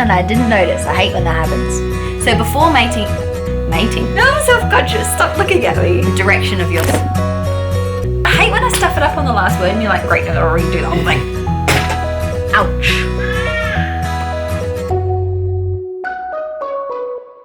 and I didn't notice. I hate when that happens. So before mating? No, I'm self-conscious. Stop looking at me. The direction of your... I hate when I stuff it up on the last word and you're like, great, I gotta redo the whole thing. Ouch.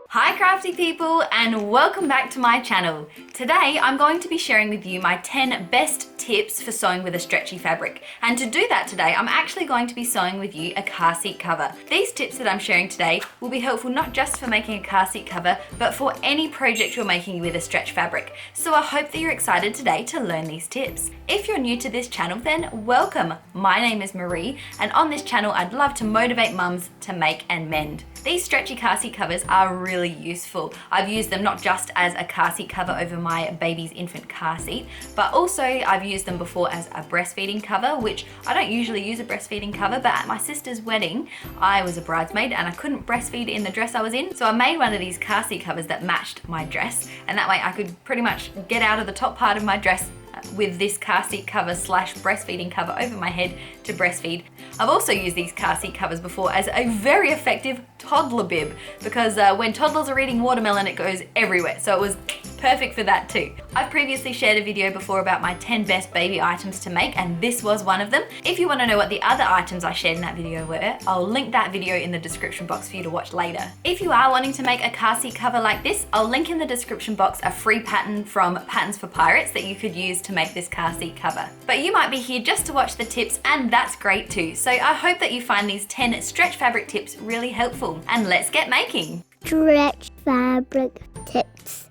Hi crafty people, and welcome back to my channel. Today I'm going to be sharing with you my 10 best tips for sewing with a stretchy fabric. And to do that today, I'm actually going to be sewing with you a car seat cover. These tips that I'm sharing today will be helpful not just for making a car seat cover, but for any project you're making with a stretch fabric. So I hope that you're excited today to learn these tips. If you're new to this channel, then welcome. My name is Marie, and on this channel I'd love to motivate mums to make and mend. These stretchy car seat covers are really useful. I've used them not just as a car seat cover over my baby's infant car seat, but also I've used them before as a breastfeeding cover, which I don't usually use a breastfeeding cover, but at my sister's wedding, I was a bridesmaid and I couldn't breastfeed in the dress I was in. So I made one of these car seat covers that matched my dress, and that way I could pretty much get out of the top part of my dress with this car seat cover slash breastfeeding cover over my head to breastfeed. I've also used these car seat covers before as a very effective toddler bib, because when toddlers are eating watermelon, it goes everywhere. So it was perfect for that too. I've previously shared a video before about my 10 best baby items to make, and this was one of them. If you want to know what the other items I shared in that video were, I'll link that video in the description box for you to watch later. If you are wanting to make a car seat cover like this, I'll link in the description box a free pattern from Patterns for Pirates that you could use to make this car seat cover. But you might be here just to watch the tips, and that's great too. So I hope that you find these 10 stretch fabric tips really helpful, and let's get making. Stretch fabric tips.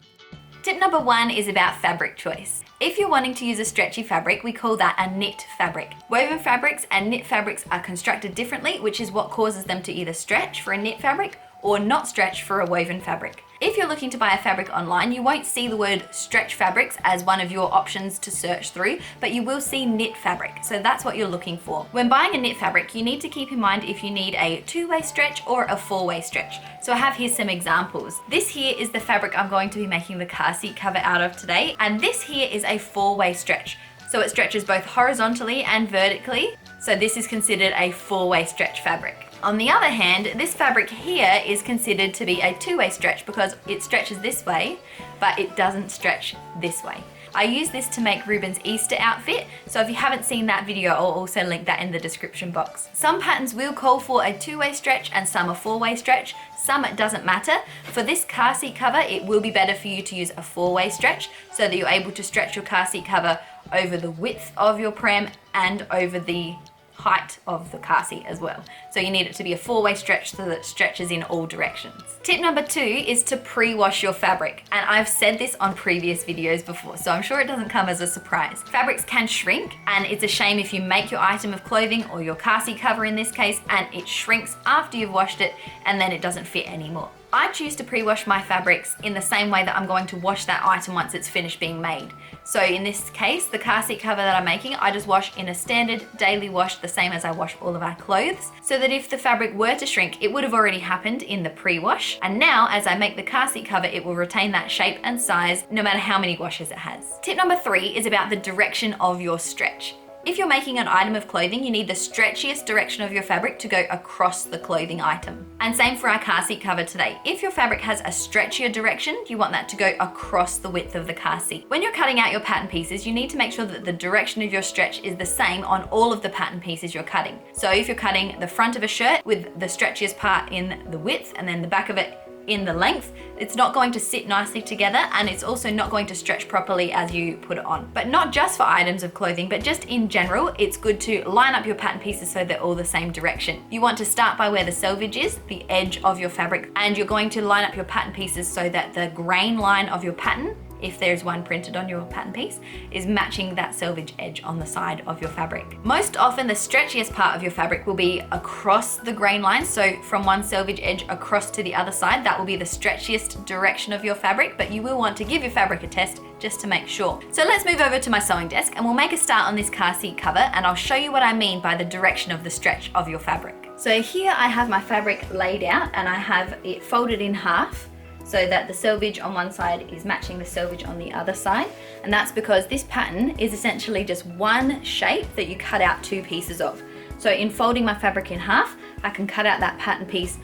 Tip number 1 is about fabric choice. If you're wanting to use a stretchy fabric, we call that a knit fabric. Woven fabrics and knit fabrics are constructed differently, which is what causes them to either stretch for a knit fabric or not stretch for a woven fabric. If you're looking to buy a fabric online, you won't see the word stretch fabrics as one of your options to search through, but you will see knit fabric. So that's what you're looking for. When buying a knit fabric, you need to keep in mind if you need a 2-way stretch or a 4-way stretch. So I have here some examples. This here is the fabric I'm going to be making the car seat cover out of today, and this here is a 4-way stretch. So it stretches both horizontally and vertically. So this is considered a 4-way stretch fabric. On the other hand, this fabric here is considered to be a 2-way stretch because it stretches this way, but it doesn't stretch this way. I use this to make Ruben's Easter outfit, so if you haven't seen that video, I'll also link that in the description box. Some patterns will call for a 2-way stretch and some a 4-way stretch. Some it doesn't matter. For this car seat cover, it will be better for you to use a 4-way stretch so that you're able to stretch your car seat cover over the width of your pram and over the height of the car seat as well. So you need it to be a 4-way stretch so that it stretches in all directions. Tip number 2 is to pre-wash your fabric. And I've said this on previous videos before, so I'm sure it doesn't come as a surprise. Fabrics can shrink, and it's a shame if you make your item of clothing, or your car seat cover in this case, and it shrinks after you've washed it and then it doesn't fit anymore. I choose to pre-wash my fabrics in the same way that I'm going to wash that item once it's finished being made. So in this case, the car seat cover that I'm making, I just wash in a standard daily wash, the same as I wash all of our clothes, so that if the fabric were to shrink, it would have already happened in the pre-wash. And now, as I make the car seat cover, it will retain that shape and size no matter how many washes it has. Tip number 3 is about the direction of your stretch. If you're making an item of clothing, you need the stretchiest direction of your fabric to go across the clothing item. And same for our car seat cover today. If your fabric has a stretchier direction, you want that to go across the width of the car seat. When you're cutting out your pattern pieces, you need to make sure that the direction of your stretch is the same on all of the pattern pieces you're cutting. So if you're cutting the front of a shirt with the stretchiest part in the width and then the back of it in the length, it's not going to sit nicely together, and it's also not going to stretch properly as you put it on. But not just for items of clothing, but just in general, it's good to line up your pattern pieces so they're all the same direction. You want to start by where the selvage is, the edge of your fabric, and you're going to line up your pattern pieces so that the grain line of your pattern, if there's one printed on your pattern piece, is matching that selvage edge on the side of your fabric. Most often the stretchiest part of your fabric will be across the grain line, so from one selvage edge across to the other side, that will be the stretchiest direction of your fabric, but you will want to give your fabric a test just to make sure. So let's move over to my sewing desk and we'll make a start on this car seat cover, and I'll show you what I mean by the direction of the stretch of your fabric. So here I have my fabric laid out and I have it folded in half, so that the selvage on one side is matching the selvage on the other side. And that's because this pattern is essentially just one shape that you cut out 2 pieces of. So in folding my fabric in half, I can cut out that pattern piece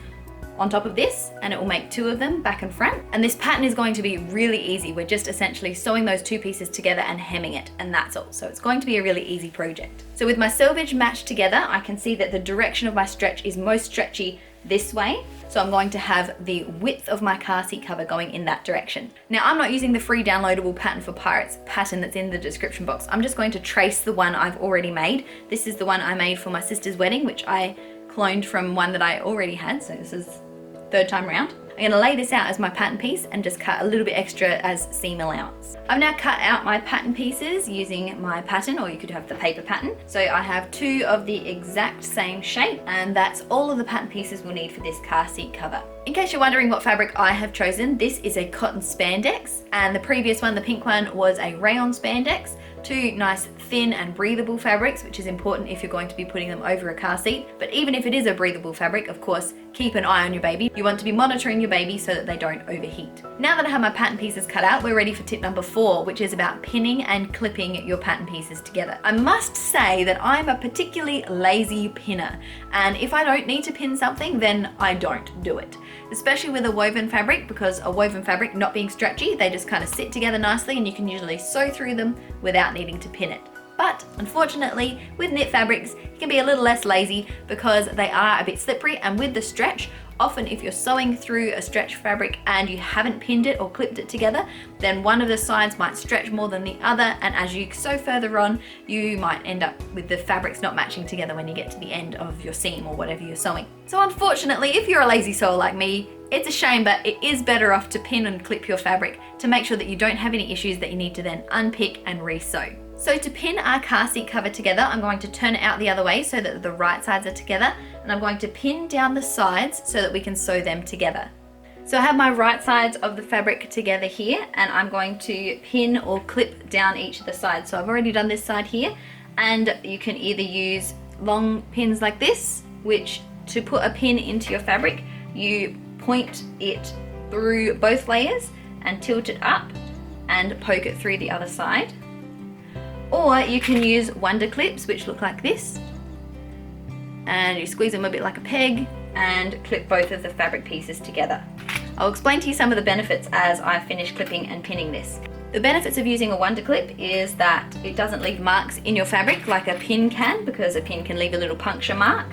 on top of this, and it will make 2 of them back and front. And this pattern is going to be really easy. We're just essentially sewing those 2 pieces together and hemming it, and that's all. So it's going to be a really easy project. So with my selvage matched together, I can see that the direction of my stretch is most stretchy this way. So I'm going to have the width of my car seat cover going in that direction. Now I'm not using the free downloadable Pattern for Pirates pattern that's in the description box. I'm just going to trace the one I've already made. This is the one I made for my sister's wedding, which I cloned from one that I already had. So this is 3rd time around. I'm going to lay this out as my pattern piece and just cut a little bit extra as seam allowance. I've now cut out my pattern pieces using my pattern, or you could have the paper pattern. So I have 2 of the exact same shape, and that's all of the pattern pieces we'll need for this car seat cover. In case you're wondering what fabric I have chosen, this is a cotton spandex, and the previous one, the pink one, was a rayon spandex. 2 nice thin and breathable fabrics, which is important if you're going to be putting them over a car seat. But even if it is a breathable fabric, of course, keep an eye on your baby. You want to be monitoring your baby so that they don't overheat. Now that I have my pattern pieces cut out, we're ready for tip number 4, which is about pinning and clipping your pattern pieces together. I must say that I'm a particularly lazy pinner, and if I don't need to pin something, then I don't do it. Especially with a woven fabric, because a woven fabric not being stretchy, they just kind of sit together nicely and you can usually sew through them without needing to pin it. But unfortunately, with knit fabrics, you can be a little less lazy because they are a bit slippery, and with the stretch, often if you're sewing through a stretch fabric and you haven't pinned it or clipped it together, then one of the sides might stretch more than the other, and as you sew further on, you might end up with the fabrics not matching together when you get to the end of your seam or whatever you're sewing. So unfortunately, if you're a lazy sewer like me, it's a shame, but it is better off to pin and clip your fabric to make sure that you don't have any issues that you need to then unpick and re-sew. So to pin our car seat cover together, I'm going to turn it out the other way so that the right sides are together, and I'm going to pin down the sides so that we can sew them together. So I have my right sides of the fabric together here, and I'm going to pin or clip down each of the sides. So I've already done this side here, and you can either use long pins like this, which to put a pin into your fabric, you point it through both layers and tilt it up and poke it through the other side. Or you can use wonder clips, which look like this, and you squeeze them a bit like a peg and clip both of the fabric pieces together. I'll explain to you some of the benefits as I finish clipping and pinning this. The benefits of using a wonder clip is that it doesn't leave marks in your fabric like a pin can, because a pin can leave a little puncture mark.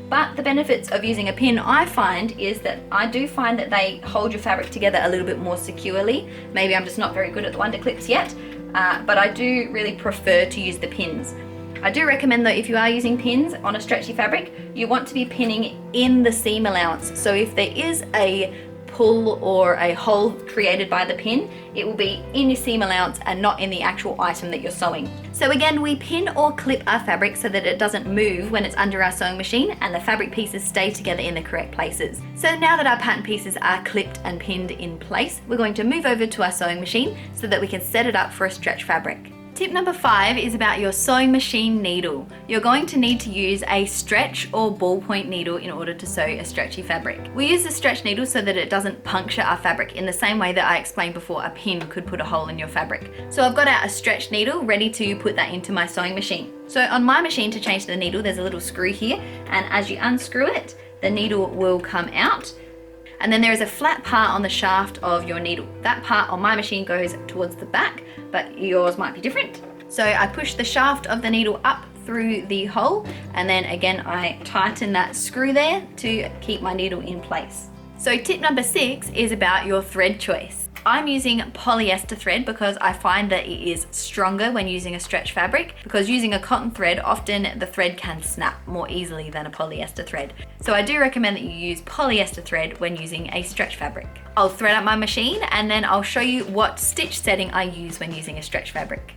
But the benefits of using a pin, I find, is that I do find that they hold your fabric together a little bit more securely. Maybe I'm just not very good at the wonder clips yet, but I do really prefer to use the pins. I do recommend though, if you are using pins on a stretchy fabric, you want to be pinning in the seam allowance. So if there is a pull or a hole created by the pin, it will be in your seam allowance and not in the actual item that you're sewing. So again, we pin or clip our fabric so that it doesn't move when it's under our sewing machine, and the fabric pieces stay together in the correct places. So now that our pattern pieces are clipped and pinned in place, we're going to move over to our sewing machine so that we can set it up for a stretch fabric. Tip number 5 is about your sewing machine needle. You're going to need to use a stretch or ballpoint needle in order to sew a stretchy fabric. We use the stretch needle so that it doesn't puncture our fabric in the same way that I explained before a pin could put a hole in your fabric. So I've got out a stretch needle ready to put that into my sewing machine. So on my machine, to change the needle, there's a little screw here, and as you unscrew it, the needle will come out. And then there is a flat part on the shaft of your needle. That part on my machine goes towards the back, but yours might be different. So I push the shaft of the needle up through the hole, and then again I tighten that screw there to keep my needle in place. So tip number 6 is about your thread choice. I'm using polyester thread because I find that it is stronger when using a stretch fabric, because using a cotton thread, often the thread can snap more easily than a polyester thread. So I do recommend that you use polyester thread when using a stretch fabric. I'll thread up my machine and then I'll show you what stitch setting I use when using a stretch fabric.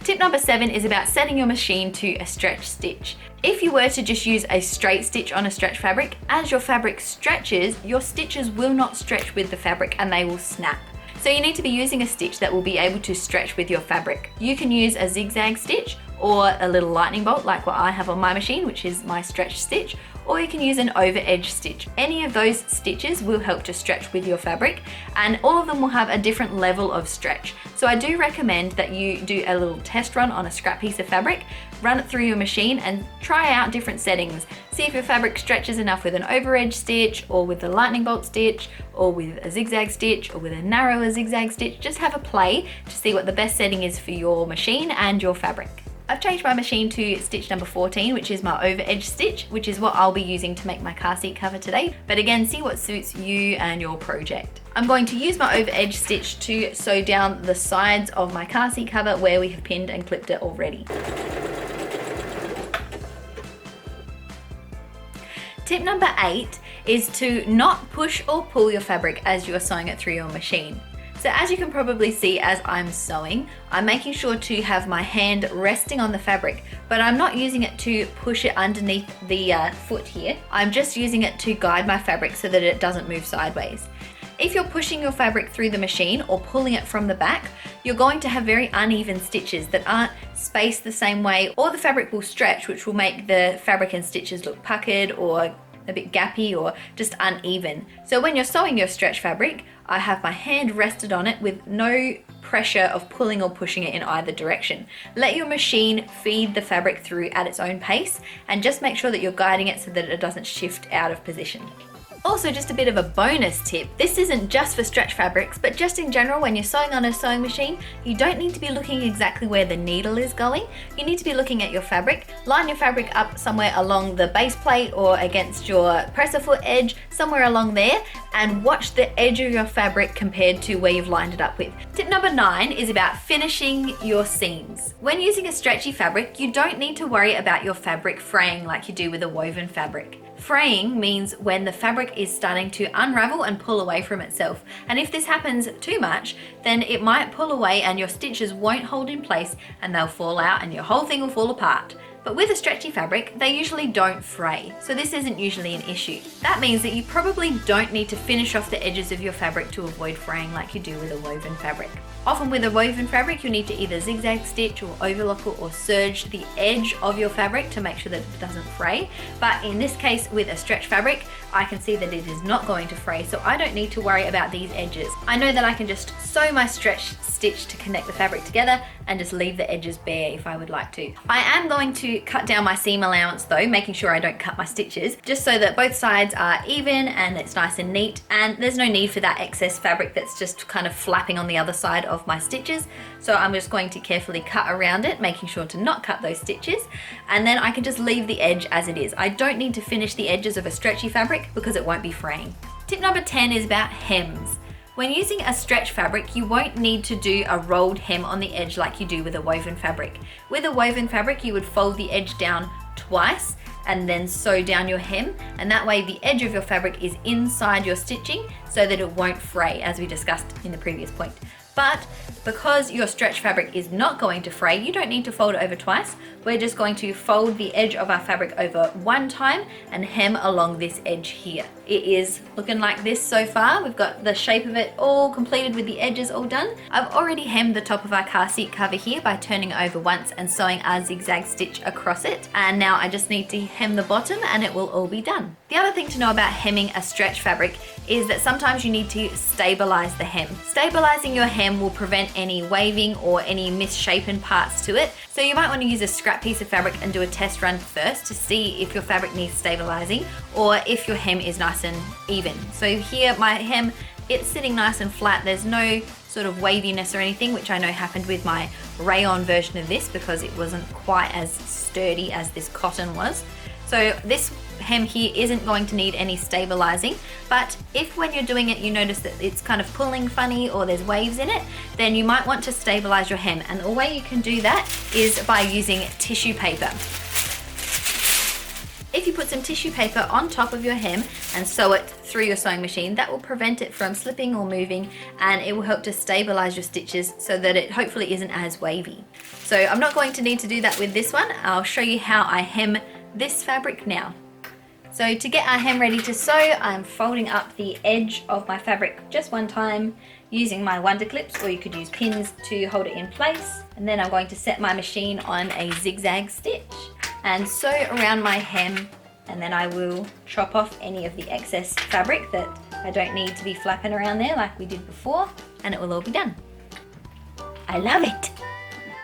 Tip number 7 is about setting your machine to a stretch stitch. If you were to just use a straight stitch on a stretch fabric, as your fabric stretches, your stitches will not stretch with the fabric and they will snap. So you need to be using a stitch that will be able to stretch with your fabric. You can use a zigzag stitch or a little lightning bolt like what I have on my machine, which is my stretch stitch, or you can use an over edge stitch. Any of those stitches will help to stretch with your fabric, and all of them will have a different level of stretch. So I do recommend that you do a little test run on a scrap piece of fabric, run it through your machine and try out different settings. See if your fabric stretches enough with an over edge stitch, or with the lightning bolt stitch, or with a zigzag stitch, or with a narrower zigzag stitch. Just have a play to see what the best setting is for your machine and your fabric. I've changed my machine to stitch number 14, which is my over edge stitch, which is what I'll be using to make my car seat cover today. But again, see what suits you and your project. I'm going to use my over edge stitch to sew down the sides of my car seat cover where we have pinned and clipped it already. Tip number 8 is to not push or pull your fabric as you are sewing it through your machine. So as you can probably see as I'm sewing, I'm making sure to have my hand resting on the fabric, but I'm not using it to push it underneath the foot here. I'm just using it to guide my fabric so that it doesn't move sideways. If you're pushing your fabric through the machine or pulling it from the back, you're going to have very uneven stitches that aren't spaced the same way, or the fabric will stretch, which will make the fabric and stitches look puckered or a bit gappy or just uneven. So when you're sewing your stretch fabric, I have my hand rested on it with no pressure of pulling or pushing it in either direction. Let your machine feed the fabric through at its own pace, and just make sure that you're guiding it so that it doesn't shift out of position. Also, just a bit of a bonus tip. This isn't just for stretch fabrics, but just in general, when you're sewing on a sewing machine, you don't need to be looking exactly where the needle is going. You need to be looking at your fabric. Line your fabric up somewhere along the base plate or against your presser foot edge, somewhere along there, and watch the edge of your fabric compared to where you've lined it up with. Tip number 9 is about finishing your seams. When using a stretchy fabric, you don't need to worry about your fabric fraying like you do with a woven fabric. Fraying means when the fabric is starting to unravel and pull away from itself. And if this happens too much, then it might pull away and your stitches won't hold in place and they'll fall out and your whole thing will fall apart. But with a stretchy fabric, they usually don't fray, so this isn't usually an issue. That means that you probably don't need to finish off the edges of your fabric to avoid fraying like you do with a woven fabric. Often with a woven fabric, you'll need to either zigzag stitch or overlock or serge the edge of your fabric to make sure that it doesn't fray. But in this case, with a stretch fabric, I can see that it is not going to fray, so I don't need to worry about these edges. I know that I can just sew my stretch stitch to connect the fabric together and just leave the edges bare if I would like to. I am going to cut down my seam allowance though, making sure I don't cut my stitches, just so that both sides are even and it's nice and neat, and there's no need for that excess fabric that's just kind of flapping on the other side of my stitches. So I'm just going to carefully cut around it, making sure to not cut those stitches, and then I can just leave the edge as it is. I don't need to finish the edges of a stretchy fabric because it won't be fraying. Tip number 10 is about hems. When using a stretch fabric, you won't need to do a rolled hem on the edge like you do with a woven fabric. With a woven fabric, you would fold the edge down twice and then sew down your hem, and that way the edge of your fabric is inside your stitching so that it won't fray, as we discussed in the previous point. But because your stretch fabric is not going to fray, you don't need to fold it over twice. We're just going to fold the edge of our fabric over one time and hem along this edge here. It is looking like this so far. We've got the shape of it all completed with the edges all done. I've already hemmed the top of our car seat cover here by turning it over once and sewing a zigzag stitch across it. And now I just need to hem the bottom and it will all be done. The other thing to know about hemming a stretch fabric is that sometimes you need to stabilize the hem. Stabilizing your hem will prevent any waving or any misshapen parts to it. So you might want to use a scrap piece of fabric and do a test run first to see if your fabric needs stabilizing or if your hem is nice and even. So here my hem, it's sitting nice and flat. There's no sort of waviness or anything, which I know happened with my rayon version of this because it wasn't quite as sturdy as this cotton was. So this hem here isn't going to need any stabilizing, but if when you're doing it you notice that it's kind of pulling funny or there's waves in it, then you might want to stabilize your hem, and the way you can do that is by using tissue paper. If you put some tissue paper on top of your hem and sew it through your sewing machine, that will prevent it from slipping or moving, and it will help to stabilize your stitches so that it hopefully isn't as wavy. So I'm not going to need to do that with this one. I'll show you how I hem this fabric now. So to get our hem ready to sew, I'm folding up the edge of my fabric just one time using my wonder clips, or you could use pins to hold it in place. And then I'm going to set my machine on a zigzag stitch and sew around my hem and then I will chop off any of the excess fabric that I don't need to be flapping around there like we did before, and it will all be done. I love it.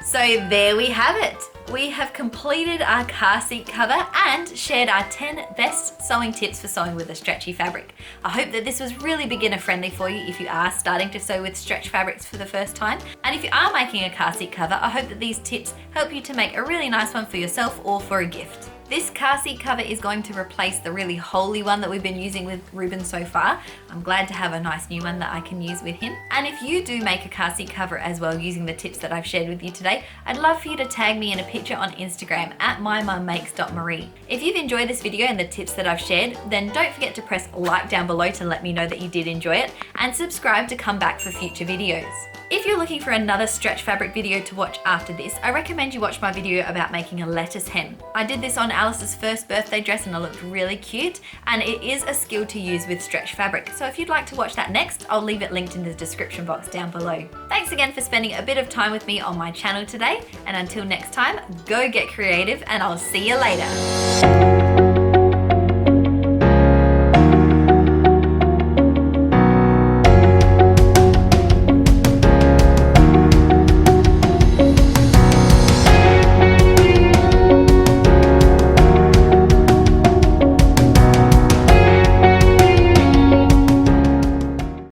So there we have it. We have completed our car seat cover and shared our 10 best sewing tips for sewing with a stretchy fabric. I hope that this was really beginner friendly for you if you are starting to sew with stretch fabrics for the first time. And if you are making a car seat cover, I hope that these tips help you to make a really nice one for yourself or for a gift. This car seat cover is going to replace the really holey one that we've been using with Ruben so far. I'm glad to have a nice new one that I can use with him. And if you do make a car seat cover as well using the tips that I've shared with you today, I'd love for you to tag me in a picture on Instagram at mymum.marie. If you've enjoyed this video and the tips that I've shared, then don't forget to press like down below to let me know that you did enjoy it, and subscribe to come back for future videos. If you're looking for another stretch fabric video to watch after this, I recommend you watch my video about making a lettuce hem. I did this on Alice's first birthday dress and it looked really cute, and it is a skill to use with stretch fabric. So if you'd like to watch that next, I'll leave it linked in the description box down below. Thanks again for spending a bit of time with me on my channel today, and until next time, go get creative and I'll see you later.